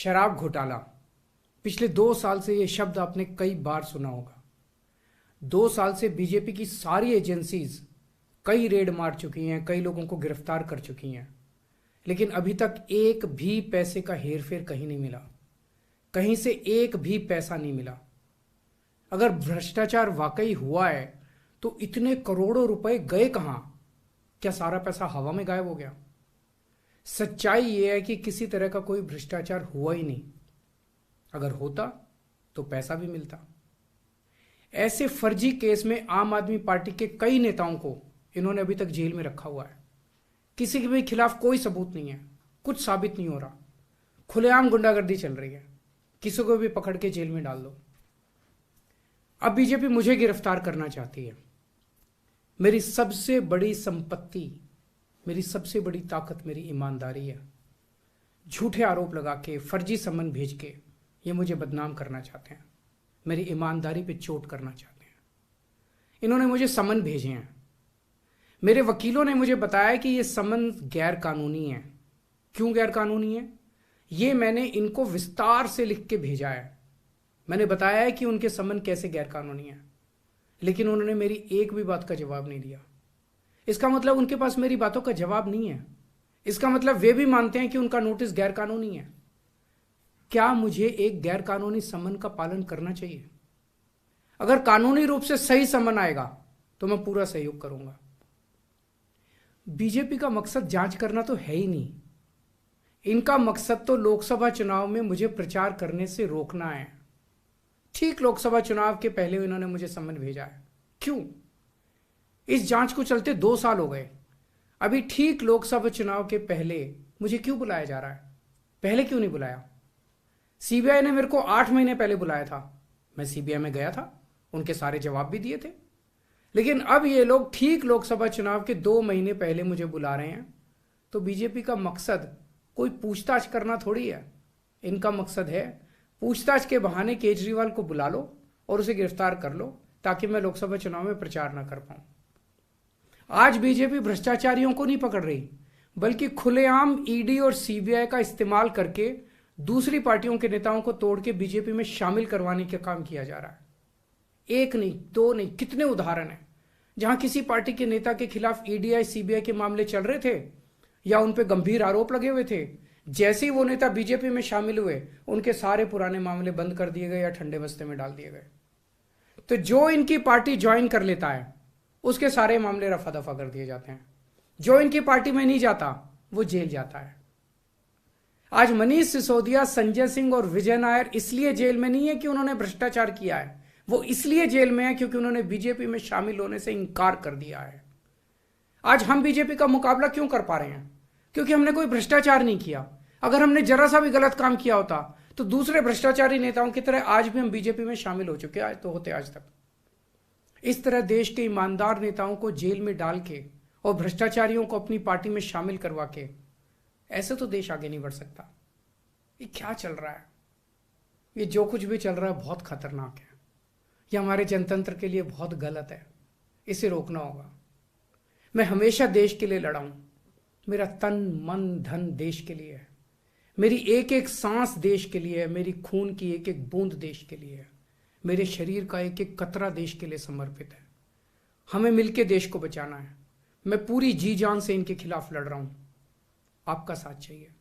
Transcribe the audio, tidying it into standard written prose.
शराब घोटाला। पिछले 2 साल से ये शब्द आपने कई बार सुना होगा। 2 साल से बीजेपी की सारी एजेंसीज कई रेड मार चुकी हैं, कई लोगों को गिरफ्तार कर चुकी हैं, लेकिन अभी तक एक भी पैसे का हेरफेर कहीं नहीं मिला, कहीं से एक भी पैसा नहीं मिला। अगर भ्रष्टाचार वाकई हुआ है तो इतने करोड़ों रुपए गए कहां? क्या सारा पैसा हवा में गायब हो गया? सच्चाई यह है कि किसी तरह का कोई भ्रष्टाचार हुआ ही नहीं। अगर होता तो पैसा भी मिलता। ऐसे फर्जी केस में आम आदमी पार्टी के कई नेताओं को इन्होंने अभी तक जेल में रखा हुआ है। किसी के भी खिलाफ कोई सबूत नहीं है, कुछ साबित नहीं हो रहा, खुलेआम गुंडागर्दी चल रही है, किसी को भी पकड़ के जेल में डाल दो। अब बीजेपी मुझे गिरफ्तार करना चाहती है। मेरी सबसे बड़ी संपत्ति, मेरी सबसे बड़ी ताकत मेरी ईमानदारी है। झूठे आरोप लगा के, फर्जी समन भेज के ये मुझे बदनाम करना चाहते हैं, मेरी ईमानदारी पे चोट करना चाहते हैं। इन्होंने मुझे समन भेजे हैं। मेरे वकीलों ने मुझे बताया कि ये समन गैर कानूनी है। क्यों गैर कानूनी है? ये मैंने इनको विस्तार से लिख के भेजा है। मैंने बताया है कि उनके समन कैसे गैर कानूनी है, लेकिन उन्होंने मेरी एक भी बात का जवाब नहीं दिया। इसका मतलब उनके पास मेरी बातों का जवाब नहीं है। इसका मतलब वे भी मानते हैं कि उनका नोटिस गैर कानूनी है। क्या मुझे एक गैर कानूनी समन का पालन करना चाहिए? अगर कानूनी रूप से सही समन आएगा तो मैं पूरा सहयोग करूंगा। बीजेपी का मकसद जांच करना तो है ही नहीं। इनका मकसद तो लोकसभा चुनाव में मुझे प्रचार करने से रोकना है। ठीक लोकसभा चुनाव के पहले इन्होंने मुझे समन भेजा है। क्यों? इस जांच को चलते 2 साल हो गए। अभी ठीक लोकसभा चुनाव के पहले मुझे क्यों बुलाया जा रहा है? पहले क्यों नहीं बुलाया? सीबीआई ने मेरे को 8 महीने पहले बुलाया था। मैं सीबीआई में गया था, उनके सारे जवाब भी दिए थे। लेकिन अब ये लोग ठीक लोकसभा चुनाव के 2 महीने पहले मुझे बुला रहे हैं। तो बीजेपी का मकसद कोई पूछताछ करना थोड़ी है। इनका मकसद है पूछताछ के बहाने केजरीवाल को बुला लो और उसे गिरफ्तार कर लो, ताकि मैं लोकसभा चुनाव में प्रचार ना कर पाऊं। आज बीजेपी भ्रष्टाचारियों को नहीं पकड़ रही, बल्कि खुलेआम ईडी और सीबीआई का इस्तेमाल करके दूसरी पार्टियों के नेताओं को तोड़ के बीजेपी में शामिल करवाने का काम किया जा रहा है। एक नहीं, 2 नहीं, कितने उदाहरण हैं जहां किसी पार्टी के नेता के खिलाफ ईडी सीबीआई के मामले चल रहे थे या उन पर गंभीर आरोप लगे हुए थे। जैसे ही वो नेता बीजेपी में शामिल हुए, उनके सारे पुराने मामले बंद कर दिए गए या ठंडे बस्ते में डाल दिए गए। तो जो इनकी पार्टी ज्वाइन कर लेता है उसके सारे मामले रफा दफा कर दिए जाते हैं। जो इनकी पार्टी में नहीं जाता वो जेल जाता है। आज मनीष सिसोदिया, संजय सिंह और विजय नायर इसलिए जेल में नहीं है कि उन्होंने भ्रष्टाचार किया है, वो इसलिए जेल में है क्योंकि उन्होंने बीजेपी में शामिल होने से इनकार कर दिया है। आज हम बीजेपी का मुकाबला क्यों कर पा रहे हैं? क्योंकि हमने कोई भ्रष्टाचार नहीं किया। अगर हमने जरा सा भी गलत काम किया होता तो दूसरे भ्रष्टाचारी नेताओं की तरह आज भी हम बीजेपी में शामिल हो चुके तो होते आज तक। इस तरह देश के ईमानदार नेताओं को जेल में डाल के और भ्रष्टाचारियों को अपनी पार्टी में शामिल करवा के ऐसे तो देश आगे नहीं बढ़ सकता। ये क्या चल रहा है? ये जो कुछ भी चल रहा है बहुत खतरनाक है। ये हमारे जनतंत्र के लिए बहुत गलत है। इसे रोकना होगा। मैं हमेशा देश के लिए लड़ा हूं। मेरा तन मन धन देश के लिए है। मेरी एक एक सांस देश के लिए है। मेरी खून की एक एक बूंद देश के लिए है। मेरे शरीर का एक एक कतरा देश के लिए समर्पित है। हमें मिलकर देश को बचाना है। मैं पूरी जी जान से इनके खिलाफ लड़ रहा हूं। आपका साथ चाहिए।